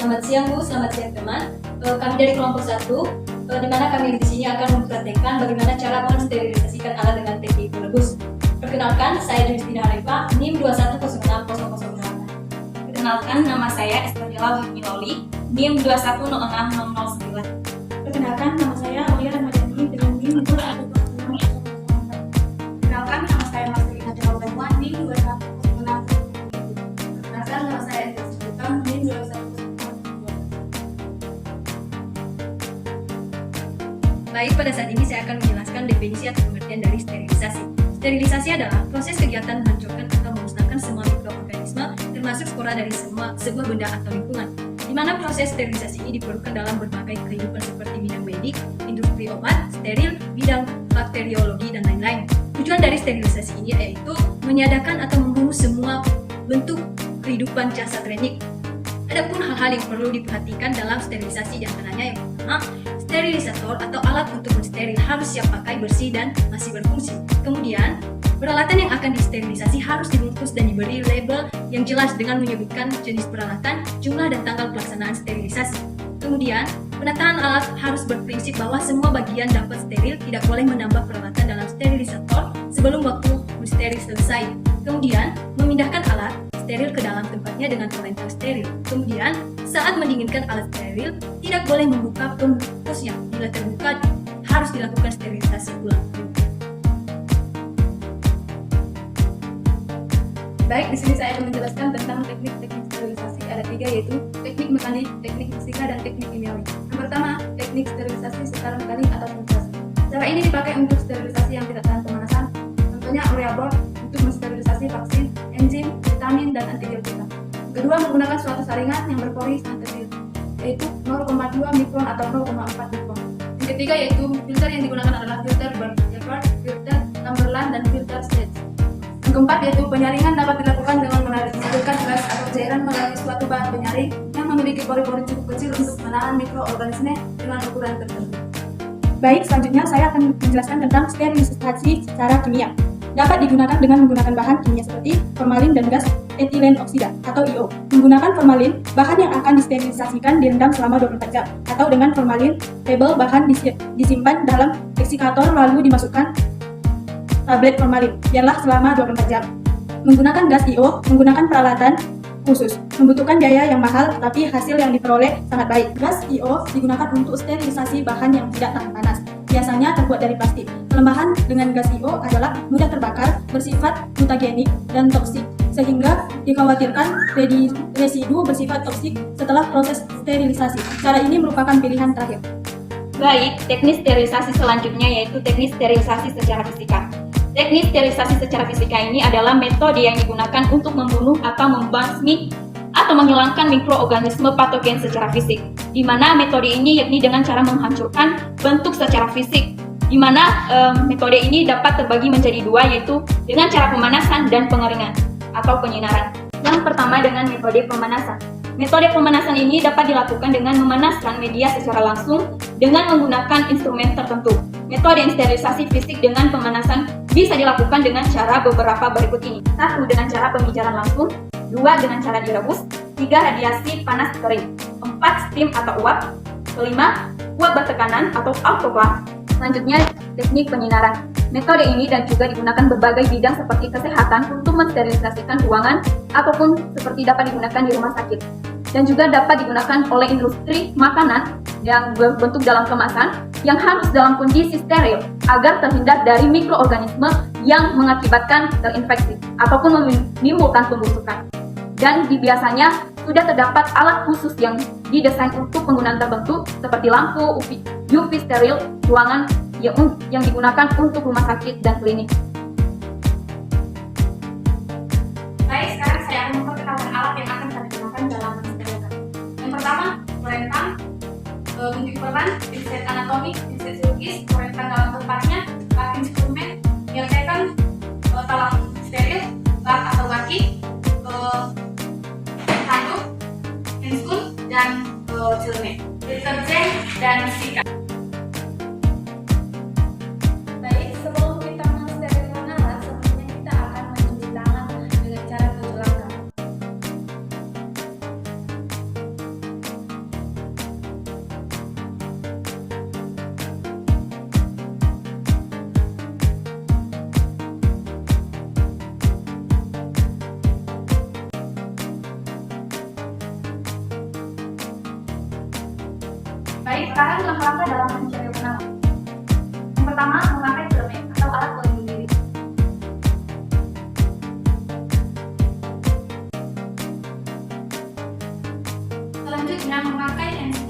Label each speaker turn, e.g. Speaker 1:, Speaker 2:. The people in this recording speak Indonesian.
Speaker 1: Selamat siang Bu, selamat siang teman. Kami dari kelompok 1, di mana kami di sini akan mempraktekkan bagaimana cara mensterilisasikan alat dengan teknik rebus. Perkenalkan, saya Justina Harifa, NIM 2106008.
Speaker 2: Perkenalkan, nama saya Estadela Miloli, NIM 2106009.
Speaker 3: Perkenalkan, nama saya Aulia Ramadhani dengan NIM 2106008.
Speaker 2: Perkenalkan, nama saya Marcelina Jawabanwa, NIM 2106009.
Speaker 3: Perkenalkan, nama saya Endres Sultan, NIM 2106008.
Speaker 1: Baik, pada saat ini saya akan menjelaskan definisi atau pengertian dari sterilisasi. Sterilisasi adalah proses kegiatan menghancurkan atau memusnahkan semua mikroorganisme, termasuk spora dari sebuah benda atau lingkungan. Di mana proses sterilisasi ini diperlukan dalam berbagai kehidupan seperti bidang medik, industri obat, steril, bidang bakteriologi, dan lain-lain. Tujuan dari sterilisasi ini yaitu meniadakan atau membunuh semua bentuk kehidupan jasad renik. Adapun hal-hal yang perlu diperhatikan dalam sterilisasi diantaranya yang pertama, sterilisator atau alat untuk mensteril harus siap pakai, bersih, dan masih berfungsi. Kemudian, peralatan yang akan disterilisasi harus dibungkus dan diberi label yang jelas dengan menyebutkan jenis peralatan, jumlah, dan tanggal pelaksanaan sterilisasi. Kemudian, penataan alat harus berprinsip bahwa semua bagian dapat steril, tidak boleh menambah peralatan dalam sterilisator sebelum waktu mensteril selesai. Kemudian, memindahkan alat steril ke dalam tempatnya dengan pengentang steril. Kemudian, saat mendinginkan alat steril, tidak boleh membuka pembungkusnya. Bila terbuka, harus dilakukan sterilisasi ulang.
Speaker 3: Baik, di sini saya akan menjelaskan tentang teknik-teknik sterilisasi. Ada 3, yaitu teknik mekanik, teknik fisika, dan teknik kimiawi. Yang pertama, teknik sterilisasi secara mekanik atau filtrasi. Cara ini dipakai untuk sterilisasi yang tidak tahan pemanasan, contohnya urea board untuk mensterilisasi vaksin, enzim, vitamin, dan antibiotika. Kedua, menggunakan suatu saringan yang berpori sangat kecil, yaitu 0,2 mikron atau 0,4 mikron. Yang ketiga yaitu filter yang digunakan adalah filter Barber, filter Cumberland, dan filter Sage. Yang keempat yaitu penyaringan dapat dilakukan dengan mengalirkan gas atau cairan melalui suatu bahan penyaring yang memiliki pori-pori cukup kecil untuk menahan mikroorganisme dengan ukuran tertentu. Baik, selanjutnya saya akan menjelaskan tentang sterilisasi secara kimia. Dapat digunakan dengan menggunakan bahan kimia seperti formalin dan gas etilen oksida atau IO. Menggunakan formalin, bahan yang akan disterilisasikan direndam selama 24 jam, atau dengan formalin, label bahan disimpan dalam deksikator lalu dimasukkan tablet formalin, biarlah selama 24 jam. Menggunakan gas IO, menggunakan peralatan khusus, membutuhkan biaya yang mahal, tapi hasil yang diperoleh sangat baik. Gas IO digunakan untuk sterilisasi bahan yang tidak tahan panas, biasanya terbuat dari plastik. Kelemahan dengan gas IO adalah mudah terbakar, bersifat mutagenik, dan toksik, sehingga dikhawatirkan residu bersifat toksik setelah proses sterilisasi. Cara ini merupakan pilihan terakhir.
Speaker 2: Baik, teknik sterilisasi selanjutnya yaitu teknik sterilisasi secara fisika. Teknik sterilisasi secara fisika ini adalah metode yang digunakan untuk membunuh atau membasmi atau menghilangkan mikroorganisme patogen secara fisik, di mana metode ini yakni dengan cara menghancurkan bentuk secara fisik, di mana metode ini dapat terbagi menjadi 2, yaitu dengan cara pemanasan dan pengeringan atau penyinaran. Yang pertama dengan metode pemanasan. Metode pemanasan ini dapat dilakukan dengan memanaskan media secara langsung dengan menggunakan instrumen tertentu. Metode sterilisasi fisik dengan pemanasan bisa dilakukan dengan cara beberapa berikut ini. 1. Dengan cara pemijaran langsung. 2. Dengan cara direbus. 3. Radiasi panas kering. 4. Steam atau uap. 5. Uap bertekanan atau autoclave. Selanjutnya, teknik penyinaran. Metode ini dan juga digunakan berbagai bidang seperti kesehatan untuk mensterilisasikan ruangan ataupun seperti dapat digunakan di rumah sakit. Dan juga dapat digunakan oleh industri makanan yang berbentuk dalam kemasan yang harus dalam kondisi steril agar terhindar dari mikroorganisme yang mengakibatkan terinfeksi ataupun menimbulkan pembusukan. Dan biasanya sudah terdapat alat khusus yang didesain untuk penggunaan tertentu seperti lampu UV steril ruangan yang digunakan untuk rumah sakit dan klinik.
Speaker 3: Baik, sekarang saya akan memperkenalkan alat yang akan kami gunakan dalam mensterilkan. Yang pertama, perentang, gunting peran, pinset anatomi, pinset chirurgis, perentang dalam tempatnya, cutting instrument, gesekan, talang steril, bak atau baki, handuk, handscoon, dan celana, deterjen, dan sikat.
Speaker 1: Baik, sebelum kita mensterilkan alat, sebelumnya kita akan mencuci tangan dengan cara cuci langkah.
Speaker 4: Baik, sekarang langkah-langkah dalam mencari penawar. Yang pertama, memakai filmen atau alat pelindung diri. Selanjutnya, memakai hand